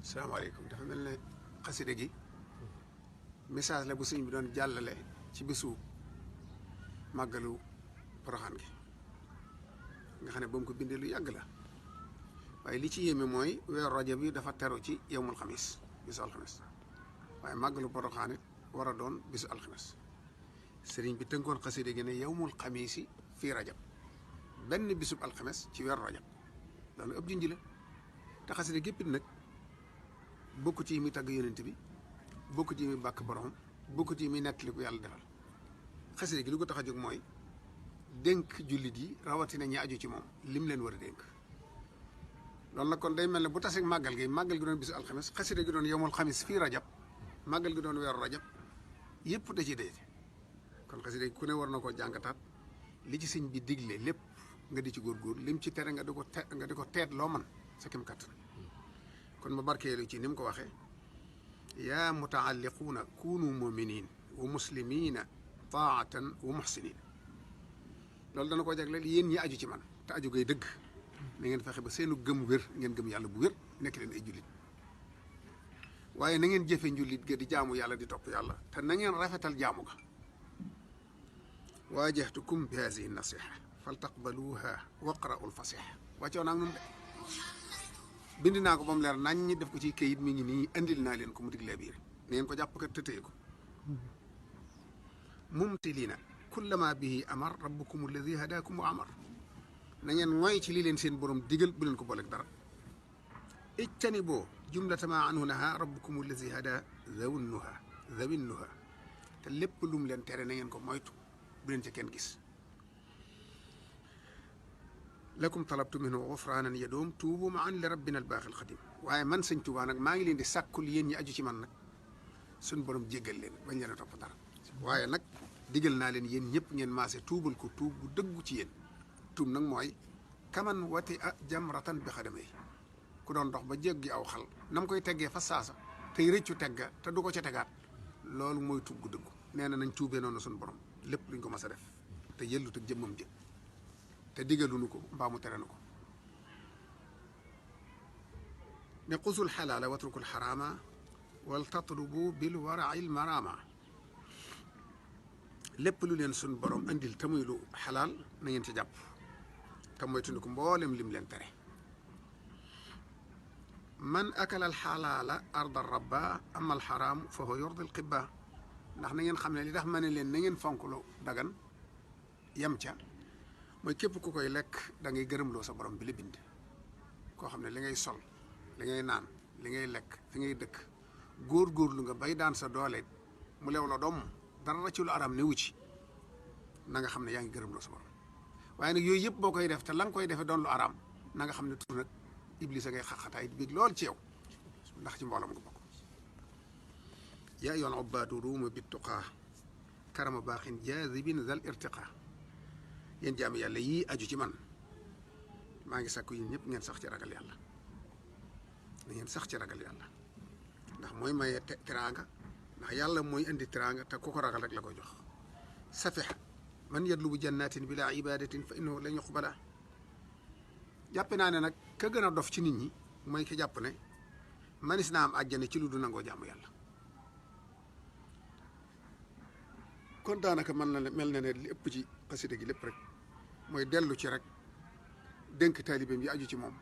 salaamaaleykum dafa mel ne xaside gi message la bu sëñ bi doon jàllale ci bésu màggalu Poroxaan gi nga xam ne ba mu ko bindee lu yàgg la waaye li ci yéeme mooy weeru Rajab bi dafa teru ci yowmul xamis bisu alxames waaye màggalu Poroxaan it war a doon bisu alxames sëriñ bi tënkoon xaside gi ne yowmul xamisi fii rajab benn bisub alxames ci weeru rajab loolu ëpp junj la te xaside géppit nag bokku ci yi muy tagg yonent bi bokku ci yi muy bàkk borom bokku ci yi muy nettali ko yàlla defal xaside gi lu ko tax a jóg mooy dénk jullit yi rawatina ñi aju ci moom lim leen war a dénk loolu nag kon day mel ne bu taseeg màggal gi doon bisu alxames xaside gi doon yowmul xamis fii rajab màggal gi doon weeru rajab yëpp da ciy daje kon xaside gi ku ne war na koo jàngataat li ci sëñ bi digle lépp nga di ci góorgóor lim ci tere nga di ko teet loo man sa kem kattan kon ma barkeelu ci ni mu ko waxee yaa mutaalliquuna kunu muminin wa muslimina taatan wa muhsinin loolu dana ko jagleel yéen ñi aju ci man te aju gay dëgg na ngeen fexe ba seenu gëm wér ngeen gëm yàlla bu wér nekk leen ay jullit waaye na ngeen jëfe njullit ga di jaamu yàlla di topp yàlla te na ngeen rafetal jaamu ga waajahtukum bi hazihi nasiha faltaqbaluha waqra'u lfasiha wàccoo naag nun de bind naa ko ba mu leer nañ ñi def ko ci këyit mi ngi nii andil naa leen ko mu dig laa biir na ngeen ko jàpp kat te téye ko mumtilina kullama bihi amar rabbukum alladi hadakum wa amar na ngeen mooy ci li leen seen borom digal bu leen ko booleeg dara ijtani boo jumlatama anhu naha rabbukum alladi hada zawinnuha te lépp lu mu leen tere na ngeen ko moytu bu leen ca kenn gis lakum talabtu minhu gufranan yadoom tuubu ma an li rabbina albaaxi alxadim waaye man sëñ Tuubaa nag maa ngi leen di sàkkul yéen ñi aju ci man nag suñ borom jéggal leen bañ leen a topp dara waaye nag digal naa leen yéen ñëpp ngeen maase tuubal ko tuub bu dëggu ci yéen tuub nag mooy kaman wati a jamratan bi xadamay ku doon dox ba jéggi aw xal nam koy teggee fa saasa tey rëccu tegga te du ko ca tegaat loolu mooy tuub gu dëggu nee na nañ tuubee noonu suñ borom lépp luñ ko mas a def te yëllut ak jëmmam jë te digaluñu ko mbaa mu tere nu ko ne xusul xalaala watrukul xaraama wal tatlubu bil warail marama lépp lu leen suñ borom andil te muy lu xalaal na ngeen ci jàpp te moytuñu ko mboolem lim leen tere man akala al xalaala arda rabba ama al xaraam fa huwa yurdi al qibba ndax na ngeen xam ne li tax ma ne leen na ngeen fonk lu dagan yem ca mooy képp ku koy lekk da ngay gërëmloo sa borom bi la bind koo xam ne li ngay sol li ngay naan li ngay lekk fi ngay dëkk góor-góorlu nga bay daan sa doole mu lew la doom dara ci lu araam ne wu ci na nga xam ne yaa ngi gërëmloo sa borom waaye nag yooyu yëpp boo koy def te la nga koy defee doon lu araam na nga xam ne tur nag iblis a ngay xaqataay di bég lool ci yow ndax ci mboolam nga bokk yaa ayyuhal ubbaadu ruuma bi tuqaa karama baaxin jaazibin zal irtiqaa yéen jaami yàlla yii aju ci man maa ngi sakku yéen ñëpp ngeen sax ci ragal yàlla na ngeen sax ci ragal yàlla ndax mooy maye teraanga ndax yàlla mooy indi teraanga te ku ko ragal rek la ko jox safiha man yadlubu jannatin bila ibadatin fa innahu lan yuqbala jàppe naa ne nag ka gën a dof ci nit ñi mooy ki jàpp ne manis naa am àjjana ci lu du nangoo jaamu yàlla kon daanaka mel na ne li ëpp ci xasida gi lépp rek mooy dellu ci rek dénk taalibeem yi aju ci moom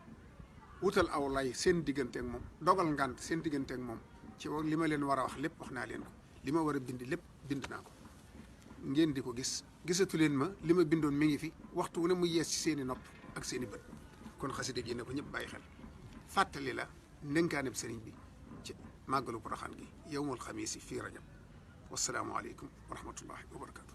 wutal aw lay seen digganteek moom dogal ngant seen digganteek moom ci li ma leen war a wax lépp wax naa leen ko li ma war a bind lépp bind naa ko ngeen di ko gis gisatu leen ma li ma bindoon mi ngi fi waxtu wu ne mu yees ci seen i nopp ak seen i bët kon xasida gi ne ko ñëpp bàyyi xel fàttali la ndénkaaneb sëriñ bi ci màggalu Poroxaan gi yowmul xamiisi fii rajab wassalaamu aleykum wa rahmatullahi wa barakatu